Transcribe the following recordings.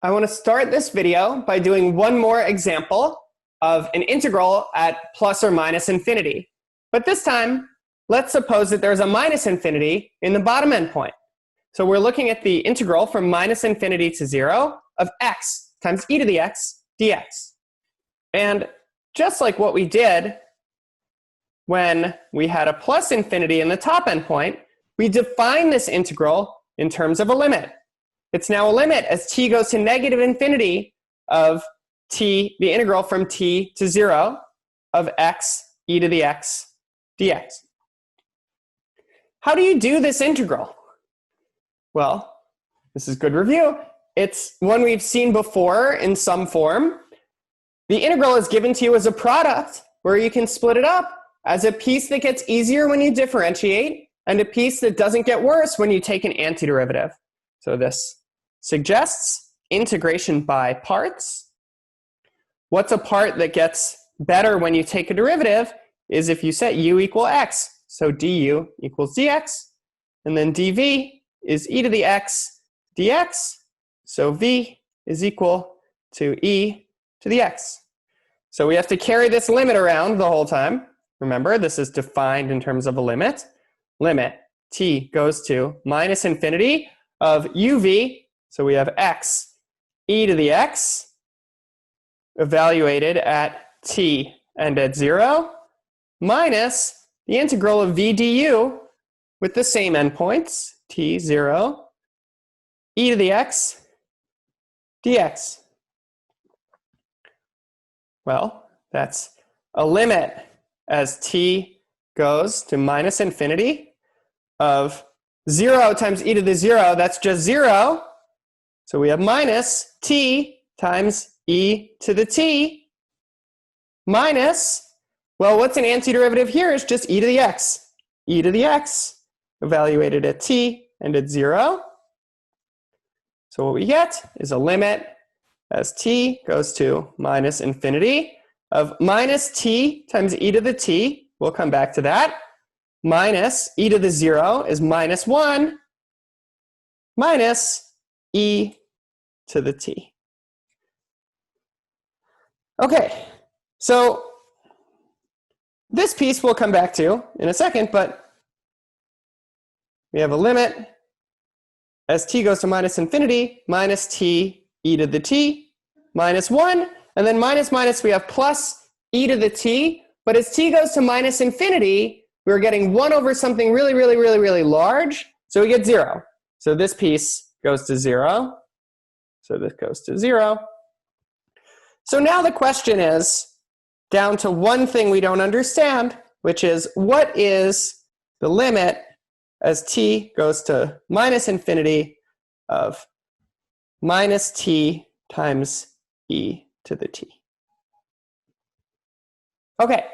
I want to start this video by doing one more example of an integral at plus or minus infinity. But this time, let's suppose that there's a minus infinity in the bottom endpoint. So we're looking at the integral from minus infinity to 0 of x times e to the x dx. And just like what we did when we had a plus infinity in the top endpoint, we define this integral in terms of a limit. It's now a limit as t goes to negative infinity of t, the integral from t to 0 of x e to the x dx. How do you do this integral? Well, this is good review. It's one we've seen before in some form. The integral is given to you as a product where you can split it up as a piece that gets easier when you differentiate and a piece that doesn't get worse when you take an antiderivative. So this suggests integration by parts. What's a part that gets better when you take a derivative is if you set u equal x. So du equals dx, and then dv is e to the x dx. So v is equal to e to the x. So we have to carry this limit around the whole time. Remember, this is defined in terms of a limit. Limit t goes to minus infinity of uv. So we have x e to the x evaluated at t and at 0 minus the integral of v du with the same endpoints, t, 0, e to the x dx. Well, that's a limit as t goes to minus infinity of 0 times e to the 0, that's just 0. So we have minus t times e to the t minus, well, what's an antiderivative here? It's just e to the x. E to the x evaluated at t and at 0. So what we get is a limit as t goes to minus infinity of minus t times e to the t. We'll come back to that. Minus e to the 0 is minus 1 minus e to the t. Okay, so this piece we'll come back to in a second, but we have a limit as t goes to minus infinity, minus t e to the t, minus 1, and then minus minus we have plus e to the t, but as t goes to minus infinity, we're getting 1 over something really, really, really, really large, so we get 0. So this piece goes to 0. So this goes to 0. So now the question is down to one thing we don't understand, which is what is the limit as t goes to minus infinity of minus t times e to the t. Okay,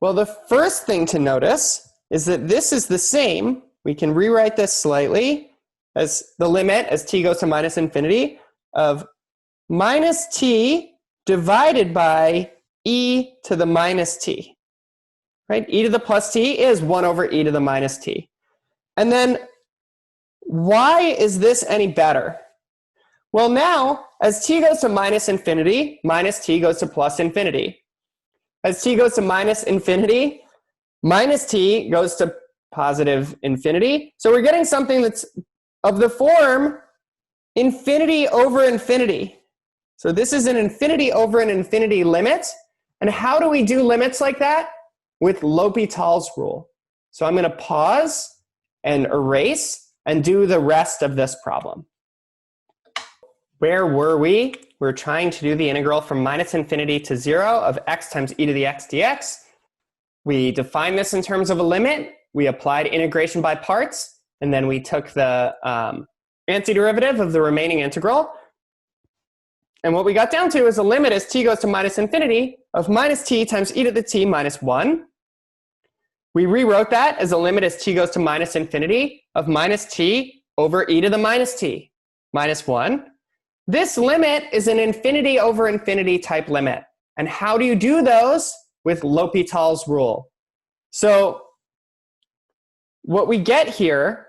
well, the first thing to notice is that this is the same. We can rewrite this slightly as the limit as t goes to minus infinity of minus t divided by e to the minus t. Right? E to the plus t is 1 over e to the minus t. And then why is this any better? Well, now, as t goes to minus infinity, minus t goes to plus infinity. As t goes to minus infinity, minus t goes to positive infinity. So we're getting something that's of the form infinity over infinity. So this is an infinity over an infinity limit. And how do we do limits like that? With L'Hopital's rule. So I'm going to pause and erase and do the rest of this problem. Where were we? We're trying to do the integral from minus infinity to 0 of x times e to the x dx. We defined this in terms of a limit. We applied integration by parts, and then we took the antiderivative of the remaining integral. And what we got down to is a limit as t goes to minus infinity of minus t times e to the t minus 1. We rewrote that as a limit as t goes to minus infinity of minus t over e to the minus t minus 1. This limit is an infinity over infinity type limit. And how do you do those? With L'Hopital's rule. So what we get here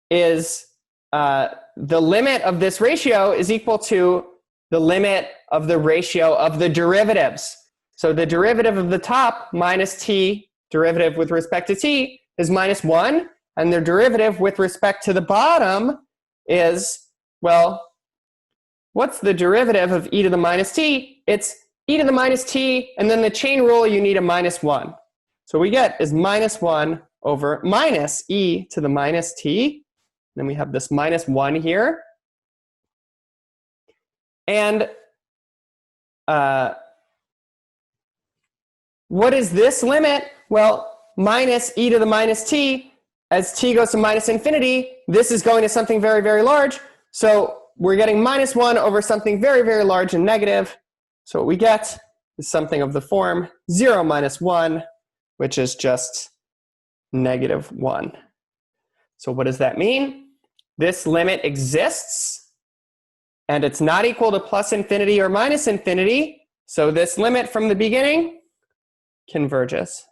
is the limit of this ratio is equal to the limit of the ratio of the derivatives. So the derivative of the top minus t, derivative with respect to t, is minus 1. And the derivative with respect to the bottom is, well, what's the derivative of e to the minus t? It's e to the minus t, and then the chain rule, you need a minus 1. So what we get is minus 1 over minus e to the minus t. Then we have this minus 1 here. And what is this limit? Well, minus e to the minus t, as t goes to minus infinity, this is going to something very, very large. So we're getting minus 1 over something very, very large and negative. So what we get is something of the form 0 minus 1, which is just negative 1. So what does that mean? This limit exists, and it's not equal to plus infinity or minus infinity. So this limit from the beginning converges.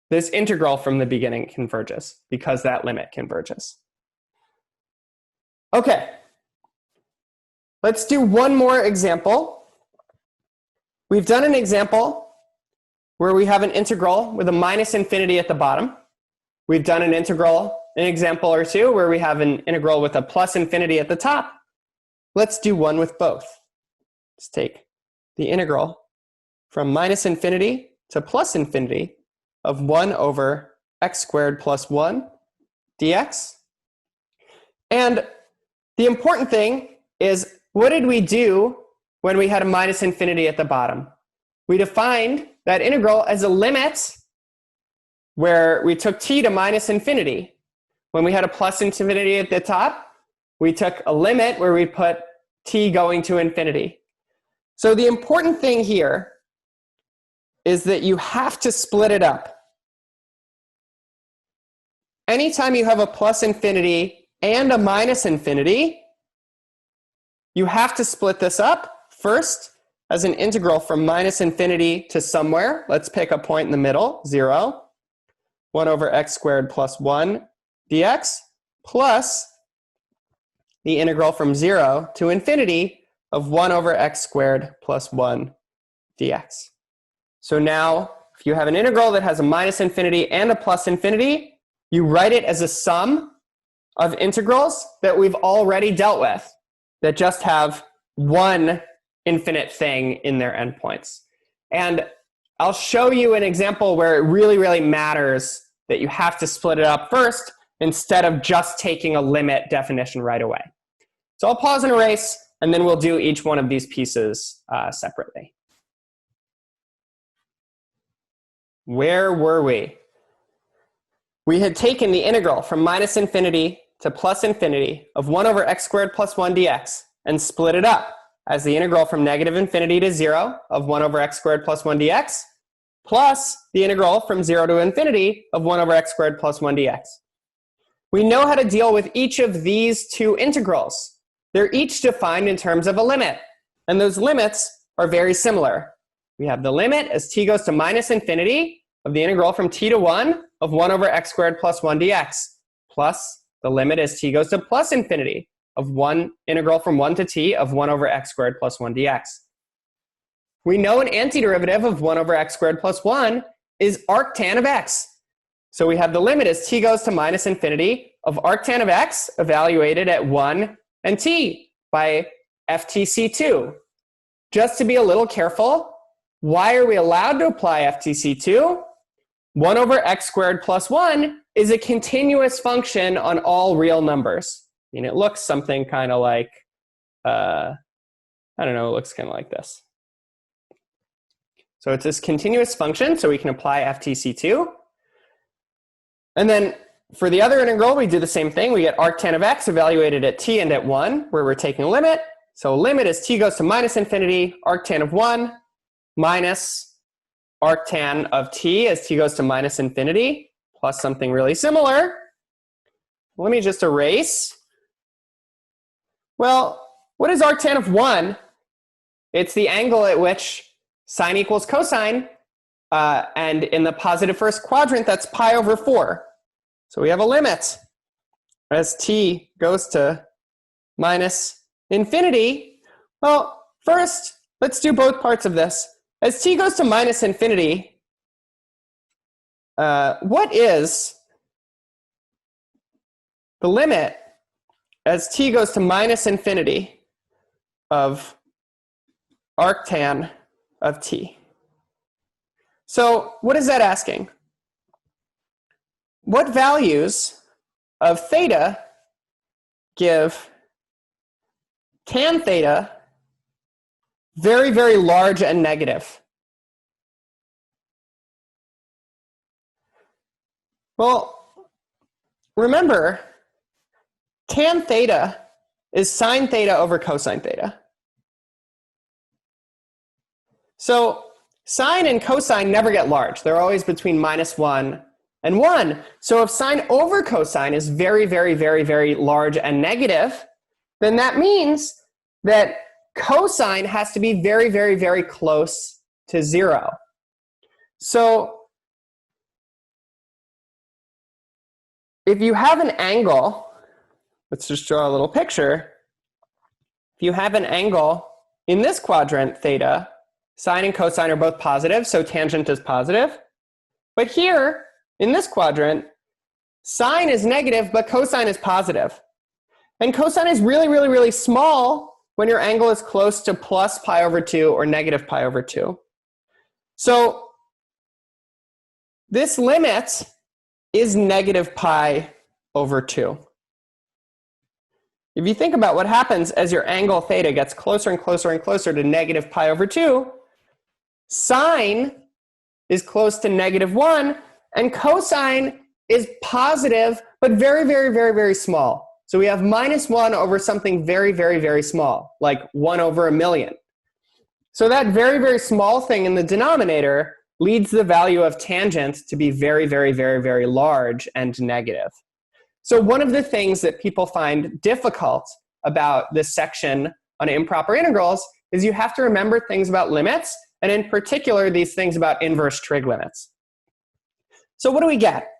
This integral from the beginning converges because that limit converges. Okay, let's do one more example. We've done an example where we have an integral with a minus infinity at the bottom. We've done an example or two where we have an integral with a plus infinity at the top. Let's do one with both. Let's take the integral from minus infinity to plus infinity of 1 over x squared plus 1 dx. And the important thing is, what did we do when we had a minus infinity at the bottom? We defined that integral as a limit where we took t to minus infinity. When we had a plus infinity at the top, we took a limit where we put t going to infinity. So the important thing here is that you have to split it up. Anytime you have a plus infinity and a minus infinity, you have to split this up first as an integral from minus infinity to somewhere. Let's pick a point in the middle, 0. 1 over x squared plus 1 dx plus the integral from 0 to infinity of 1 over x squared plus 1 dx. So now, if you have an integral that has a minus infinity and a plus infinity, you write it as a sum of integrals that we've already dealt with, that just have one infinite thing in their endpoints. And I'll show you an example where it really, really matters that you have to split it up first instead of just taking a limit definition right away. So I'll pause and erase, and then we'll do each one of these pieces separately. Where were we? We had taken the integral from minus infinity to plus infinity of 1 over x squared plus 1 dx and split it up as the integral from negative infinity to 0 of 1 over x squared plus 1 dx plus the integral from 0 to infinity of 1 over x squared plus 1 dx. We know how to deal with each of these two integrals. They're each defined in terms of a limit, and those limits are very similar. We have the limit as t goes to minus infinity of the integral from t to 1 of 1 over x squared plus 1 dx, plus the limit as t goes to plus infinity of integral from 1 to t of 1 over x squared plus 1 dx. We know an antiderivative of 1 over x squared plus 1 is arctan of x. So we have the limit as t goes to minus infinity of arctan of x evaluated at 1 and t by FTC2. Just to be a little careful, why are we allowed to apply FTC2? 1 over x squared plus 1 is a continuous function on all real numbers. I mean, it looks something kind of like, I don't know, it looks kind of like this. So it's this continuous function, so we can apply FTC2. And then for the other integral, we do the same thing. We get arctan of x evaluated at t and at 1, where we're taking a limit. So limit as t goes to minus infinity, arctan of 1, minus arctan of t as t goes to minus infinity, plus something really similar. Let me just erase. Well, what is arctan of 1? It's the angle at which sine equals cosine, and in the positive first quadrant, that's pi over 4. So we have a limit as t goes to minus infinity. Well, first, let's do both parts of this. As t goes to minus infinity, what is the limit as t goes to minus infinity of arctan of t? So what is that asking? What values of theta give tan theta very, very large and negative? Well, remember, tan theta is sine theta over cosine theta. So sine and cosine never get large. They're always between -1 and 1. So if sine over cosine is very, very, very, very large and negative, then that means that cosine has to be very, very, very close to 0. So if you have an angle, let's just draw a little picture. If you have an angle in this quadrant, theta, sine and cosine are both positive, so tangent is positive. But here, in this quadrant, sine is negative, but cosine is positive. And cosine is really, really, really small when your angle is close to plus pi over 2 or negative pi over 2. So this limit is negative pi over 2. If you think about what happens as your angle theta gets closer and closer and closer to negative pi over 2, sine is close to -1, and cosine is positive, but very, very, very, very small. So we have -1 over something very, very, very small, like 1 over a million. So that very, very small thing in the denominator leads the value of tangent to be very, very, very, very large and negative. So one of the things that people find difficult about this section on improper integrals is you have to remember things about limits, and in particular, these things about inverse trig limits. So what do we get?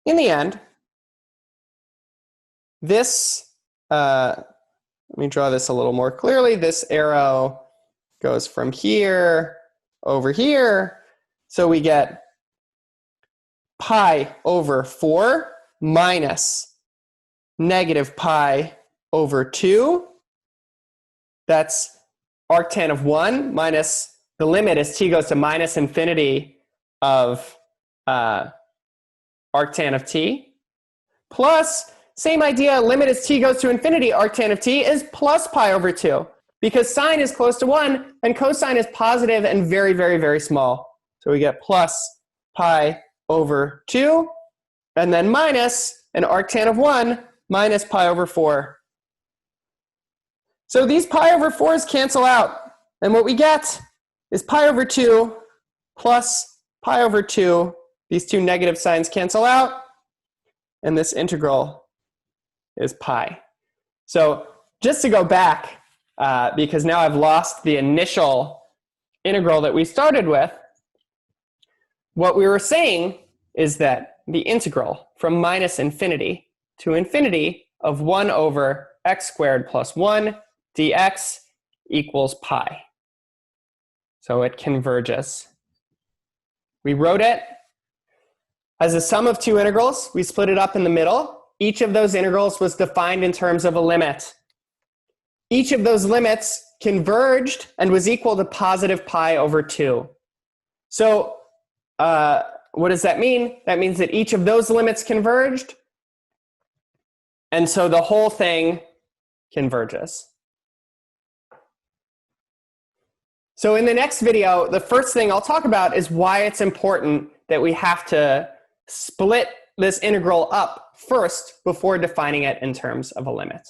In the end, this, let me draw this a little more clearly. This arrow goes from here over here. So we get pi over 4 minus negative pi over 2. That's arctan of 1 minus the limit as t goes to minus infinity of arctan of t, plus, same idea, limit as t goes to infinity, arctan of t is plus pi over 2, because sine is close to 1 and cosine is positive and very, very, very small. So we get plus pi over 2, and then minus an arctan of 1 minus pi over 4. So these pi over 4s cancel out, and what we get is pi over 2 plus pi over 2. These two negative signs cancel out, and this integral is pi. So just to go back, because now I've lost the initial integral that we started with, what we were saying is that the integral from minus infinity to infinity of 1 over x squared plus 1 dx equals pi. So it converges. We wrote it as a sum of two integrals. We split it up in the middle. Each of those integrals was defined in terms of a limit. Each of those limits converged and was equal to positive pi over 2. So what does that mean? That means that each of those limits converged, and so the whole thing converges. So in the next video, the first thing I'll talk about is why it's important that we have to split this integral up first before defining it in terms of a limit.